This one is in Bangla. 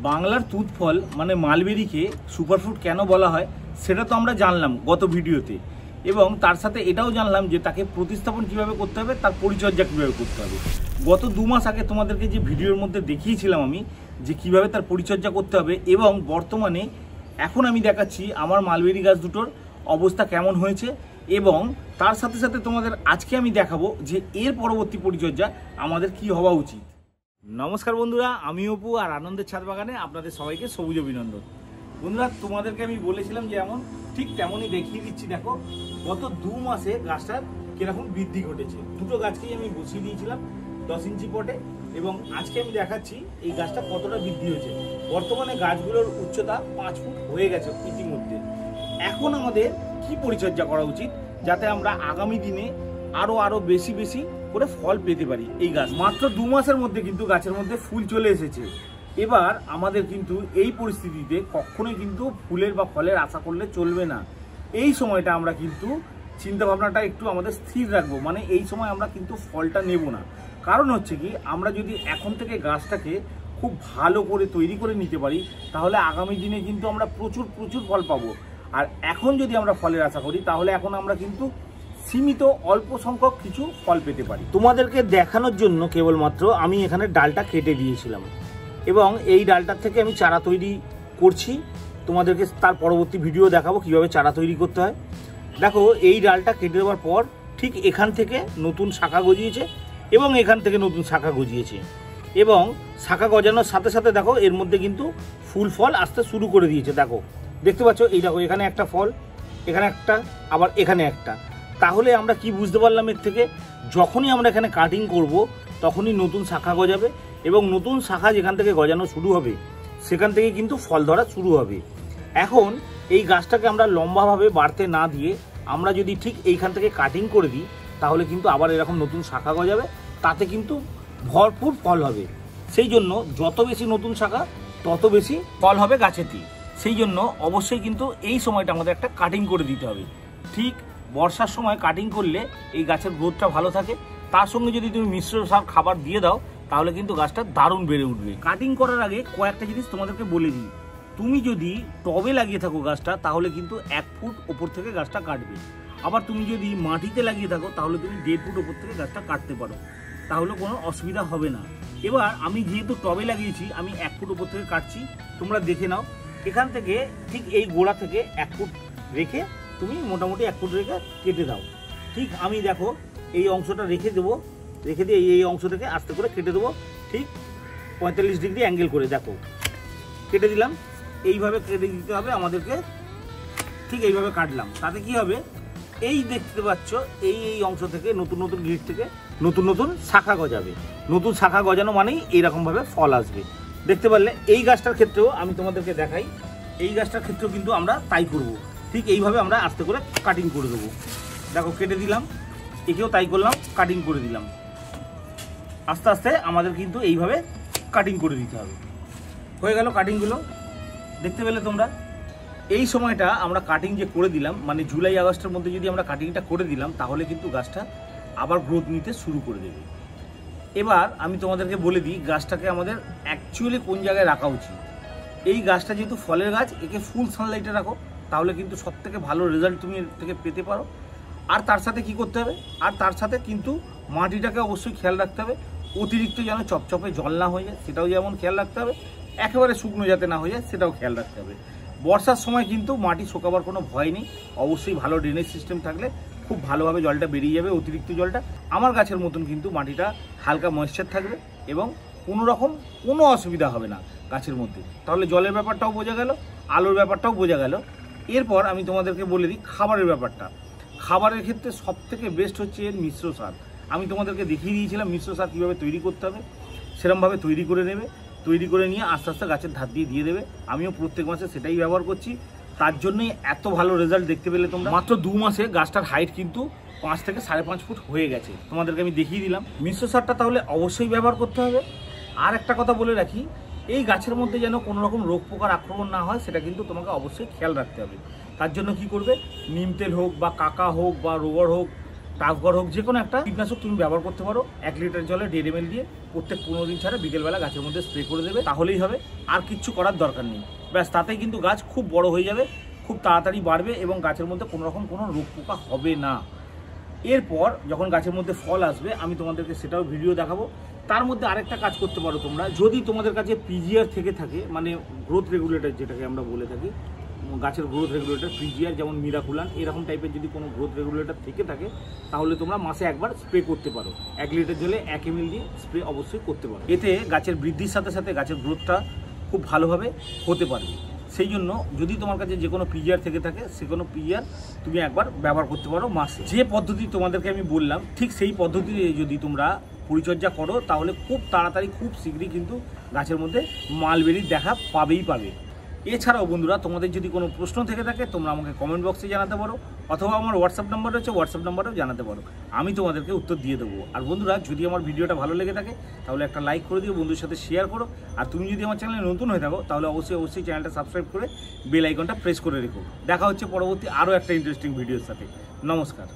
বাংলার তুঁত ফল মানে মালবেরিকে সুপারফ্রুট কেন বলা হয় সেটা তো আমরা জানলাম গত ভিডিওতে, এবং তার সাথে এটাও জানলাম যে তাকে প্রতিস্থাপন কিভাবে করতে হবে, তার পরিচর্যা কিভাবে করতে হবে। গত 2 মাস আগে তোমাদেরকে যে ভিডিওর মধ্যে দেখিয়েছিলাম আমি যে কিভাবে তার পরিচর্যা করতে হবে, এবং বর্তমানে এখন আমি দেখাচ্ছি আমার মালবেরি গাছ দুটোর অবস্থা কেমন হয়েছে, এবং তার সাথে সাথে তোমাদের আজকে আমি দেখাবো যে এর পরবর্তী পরিচর্যা আমাদের কি হওয়া উচিত। নমস্কার বন্ধুরা, আমি অপু আর আনন্দের ছাদ বাগানে আপনাদের সবাইকে সবুজ অভিনন্দন। বন্ধুরা, তোমাদেরকে আমি বলেছিলাম যে এমন ঠিক তেমনই দেখিয়ে দিচ্ছি। দেখো গত 2 মাসে গাছটার কিরকম বৃদ্ধি ঘটেছে। দুটো গাছকেই আমি বসিয়ে দিয়েছিলাম 10 ইঞ্চি পটে, এবং আজকে আমি দেখাচ্ছি এই গাছটা কতটা বৃদ্ধি হয়েছে। বর্তমানে গাছগুলোর উচ্চতা 5 ফুট হয়ে গেছে ইতিমধ্যে। এখন আমাদের কি পরিচর্যা করা উচিত যাতে আমরা আগামী দিনে আরো বেশি করে ফল পেতে পারি। এই গাছ মাত্র 2 মাসের মধ্যে কিন্তু গাছের মধ্যে ফুল চলে এসেছে। এবার আমাদের কিন্তু এই পরিস্থিতিতে কখনোই কিন্তু ফুলের বা ফলের আশা করলে চলবে না। এই সময়টা আমরা কিন্তু চিন্তা ভাবনাটা একটু আমাদের স্থির রাখবো, মানে এই সময় আমরা কিন্তু ফলটা নেব না। কারণ হচ্ছে কি, আমরা যদি এখন থেকে গাছটাকে খুব ভালো করে তৈরি করে নিতে পারি তাহলে আগামী দিনে কিন্তু আমরা প্রচুর ফল পাবো। আর এখন যদি আমরা ফলের আশা করি তাহলে এখন আমরা কিন্তু সীমিত অল্প সংখ্যক কিছু ফল পেতে পারি। তোমাদেরকে দেখানোর জন্য কেবলমাত্র আমি এখানে ডালটা কেটে দিয়েছিলাম, এবং এই ডালটার থেকে আমি চারা তৈরি করছি। তোমাদেরকে তার পরবর্তী ভিডিও দেখাবো কিভাবে চারা তৈরি করতে হয়। দেখো, এই ডালটা কেটে দেওয়ার পর ঠিক এখান থেকে নতুন শাখা গজিয়েছে, এবং এখান থেকে নতুন শাখা গজিয়েছে, এবং শাখা গজানোর সাথে সাথে দেখো এর মধ্যে কিন্তু ফুল ফল আসতে শুরু করে দিয়েছে। দেখো, দেখতে পাচ্ছ, এই দেখো এখানে একটা ফল, এখানে একটা, আবার এখানে একটা। তাহলে আমরা কি বুঝতে পারলাম এর থেকে, যখনই আমরা এখানে কাটিং করব তখনই নতুন শাখা গজাবে, এবং নতুন শাখা যেখান থেকে গজানো শুরু হবে সেখান থেকে কিন্তু ফল ধরা শুরু হবে। এখন এই গাছটাকে আমরা লম্বাভাবে বাড়তে না দিয়ে আমরা যদি ঠিক এইখান থেকে কাটিং করে দিই তাহলে কিন্তু আবার এরকম নতুন শাখা গজাবে, তাতে কিন্তু ভরপুর ফল হবে। সেই জন্য যত বেশি নতুন শাখা তত বেশি ফল হবে গাছেতে। সেই জন্য অবশ্যই কিন্তু এই সময়টা আমাদের একটা কাটিং করে দিতে হবে। ঠিক বর্ষার সময় কাটিং করলে এই গাছের গ্রোথটা ভালো থাকে। তার সঙ্গে যদি তুমি মিশ্র সার খাবার দিয়ে দাও তাহলে কিন্তু গাছটা দারুণ বেড়ে উঠবে। কাটিং করার আগে কয়েকটা জিনিস তোমাদেরকে বলে দিই। তুমি যদি টবে লাগিয়ে থাকো গাছটা তাহলে কিন্তু 1 ফুট ওপর থেকে গাছটা কাটবে। আবার তুমি যদি মাটিতে লাগিয়ে থাকো তাহলে তুমি 1.5 ফুট ওপর থেকে গাছটা কাটতে পারো, তাহলে কোনো অসুবিধা হবে না। এবার আমি যেহেতু টবে লাগিয়েছি আমি 1 ফুট ওপর থেকে কাটছি, তোমরা দেখে নাও। এখান থেকে ঠিক এই গোড়া থেকে 1 ফুট রেখে তুমি মোটামুটি 1 ফুট রেখে কেটে দাও। ঠিক আমি দেখো এই অংশটা রেখে দেবো, রেখে দিয়ে এই অংশটাকে আস্তে করে কেটে দেবো, ঠিক 45 ডিগ্রি অ্যাঙ্গেল করে। দেখো কেটে দিলাম, এইভাবে কেটে দিতে হবে আমাদেরকে। ঠিক এইভাবে কাটলাম, তাতে কি হবে, এই দেখতে পাচ্ছ এই অংশ থেকে নতুন গিট থেকে নতুন শাখা গজাবে। নতুন শাখা গজানো মানেই এইরকমভাবে ফল আসবে। দেখতে পারলে এই গাছটার ক্ষেত্রেও আমি তোমাদেরকে দেখাই, এই গাছটার ক্ষেত্রেও কিন্তু আমরা তাই করব। ঠিক এইভাবে আমরা আস্তে করে কাটিং করে দেবো। দেখো কেটে দিলাম, একেও তাই করলাম, কাটিং করে দিলাম। আস্তে আস্তে আমাদের কিন্তু এইভাবে কাটিং করে দিতে হবে। হয়ে গেল কাটিংগুলো, দেখতে পেলে তোমরা। এই সময়টা আমরা কাটিং যে করে দিলাম, মানে জুলাই আগস্টের মধ্যে যদি আমরা কাটিংটা করে দিলাম তাহলে কিন্তু গাছটা আবার গ্রোথ নিতে শুরু করে দেবে। এবার আমি তোমাদেরকে বলে দিই গাছটাকে আমাদের অ্যাকচুয়ালি কোন জায়গায় রাখা উচিত। এই গাছটা যেহেতু ফলের গাছ, একে ফুল সানলাইটে রাখো, তাহলে কিন্তু সব থেকে ভালো রেজাল্ট তুমি এর থেকে পেতে পারো। আর তার সাথে কি করতে হবে, আর তার সাথে কিন্তু মাটিটাকে অবশ্যই খেয়াল রাখতে হবে। অতিরিক্ত যেন চপচপে জল না হয়ে যায় সেটাও যেমন খেয়াল রাখতে হবে, একেবারে শুকনো যাতে না হয়ে যায় সেটাও খেয়াল রাখতে হবে। বর্ষার সময় কিন্তু মাটি শুকাবার কোনো ভয় নেই, অবশ্যই ভালো ড্রেনেজ সিস্টেম থাকলে খুব ভালোভাবে জলটা বেরিয়ে যাবে। অতিরিক্ত জলটা আমার গাছের মতন কিন্তু মাটিটা হালকা ময়েশ্চার থাকবে, এবং কোনো অসুবিধা হবে না গাছের মধ্যে। তাহলে জলের ব্যাপারটাও বোঝা গেল, আলোর ব্যাপারটাও বোঝা গেল। এরপর আমি তোমাদেরকে বলে দিই খাবারের ব্যাপারটা। খাবারের ক্ষেত্রে সব থেকে বেস্ট হচ্ছে এর মিশ্র সার। আমি তোমাদেরকে দেখিয়ে দিয়েছিলাম মিশ্র সার কীভাবে তৈরি করতে হবে, সেরকমভাবে তৈরি করে নেবে। তৈরি করে নিয়ে আস্তে আস্তে গাছের ধার দিয়ে দেবে। আমিও প্রত্যেক মাসে সেটাই ব্যবহার করছি, তার জন্যই এত ভালো রেজাল্ট দেখতে পেলে তোমরা। মাত্র 2 মাসে গাছটার হাইট কিন্তু 5 থেকে 5.5 ফুট হয়ে গেছে। তোমাদেরকে আমি দেখিয়ে দিলাম। মিশ্র সারটা তাহলে অবশ্যই ব্যবহার করতে হবে। আর একটা কথা বলে রাখি, এই গাছের মধ্যে যেন কোনো রকম রোগ পোকার আক্রমণ না হয় সেটা কিন্তু তোমাকে অবশ্যই খেয়াল রাখতে হবে। তার জন্য কি করবে, নিম তেল হোক বা কাকা হোক বা রোগর হোক, টাফগড় হোক, যে কোনো একটা কীটনাশক তুমি ব্যবহার করতে পারো। 1 লিটার জলে 1.5 ml দিয়ে প্রত্যেক 15 দিন ছাড়া বিকেলবেলা গাছের মধ্যে স্প্রে করে দেবে, তাহলেই হবে। আর কিচ্ছু করার দরকার নেই, ব্যাস তাতেই কিন্তু গাছ খুব বড় হয়ে যাবে, খুব তাড়াতাড়ি বাড়বে এবং গাছের মধ্যে কোনো রকম কোনো রোগ পোকা হবে না। এরপর যখন গাছের মধ্যে ফল আসবে আমি তোমাদেরকে সেটাও ভিডিও দেখাবো। তার মধ্যে আরেকটা কাজ করতে পারো তোমরা, যদি তোমাদের কাছে পিজিআর থেকে থাকে, মানে গ্রোথ রেগুলেটর যেটাকে আমরা বলে থাকি, গাছের গ্রোথ রেগুলেটর পিজিআর যেমন মিরাকুলান এরকম টাইপের যদি কোনো গ্রোথ রেগুলেটর থেকে থাকে তাহলে তোমরা মাসে একবার স্প্রে করতে পারো। 1 লিটার জলে 1 ml দিয়ে স্প্রে অবশ্যই করতে পারো। এতে গাছের বৃদ্ধির সাথে সাথে গাছের গ্রোথটা খুব ভালোভাবে হতে পারবে। সেই জন্য যদি তোমার কাছে যে কোনো পিজিআর থেকে থাকে সে কোনো পিজিআর তুমি একবার ব্যবহার করতে পারো মাসে। যে পদ্ধতি তোমাদেরকে আমি বললাম ঠিক সেই পদ্ধতিতে যদি তোমরা পরিচর্যা করো তাহলে খুব তাড়াতাড়ি খুব শীঘ্রই কিন্তু গাছের মধ্যে মালবেরির দেখা পাবে। এছাড়াও বন্ধুরা তোমাদের যদি কোনো প্রশ্ন থেকে থাকে তোমরা আমাকে কমেন্ট বক্সে জানাতে পারো, অথবা আমার হোয়াটসঅ্যাপ নাম্বার রয়েছে, হোয়াটসঅ্যাপ নাম্বারেও জানাতে পারো, আমি তোমাদেরকে উত্তর দিয়ে দেবো। আর বন্ধুরা যদি আমার ভিডিওটা ভালো লেগে থাকে তাহলে একটা লাইক করে দিও, বন্ধুর সাথে শেয়ার করো। আর তুমি যদি আমার চ্যানেলে নতুন হয়ে থাকো তাহলে অবশ্যই চ্যানেলটা সাবস্ক্রাইব করে বেল আইকনটা প্রেস করে রেখো। দেখা হচ্ছে পরবর্তী আরও একটা ইন্টারেস্টিং ভিডিওর সাথে। নমস্কার।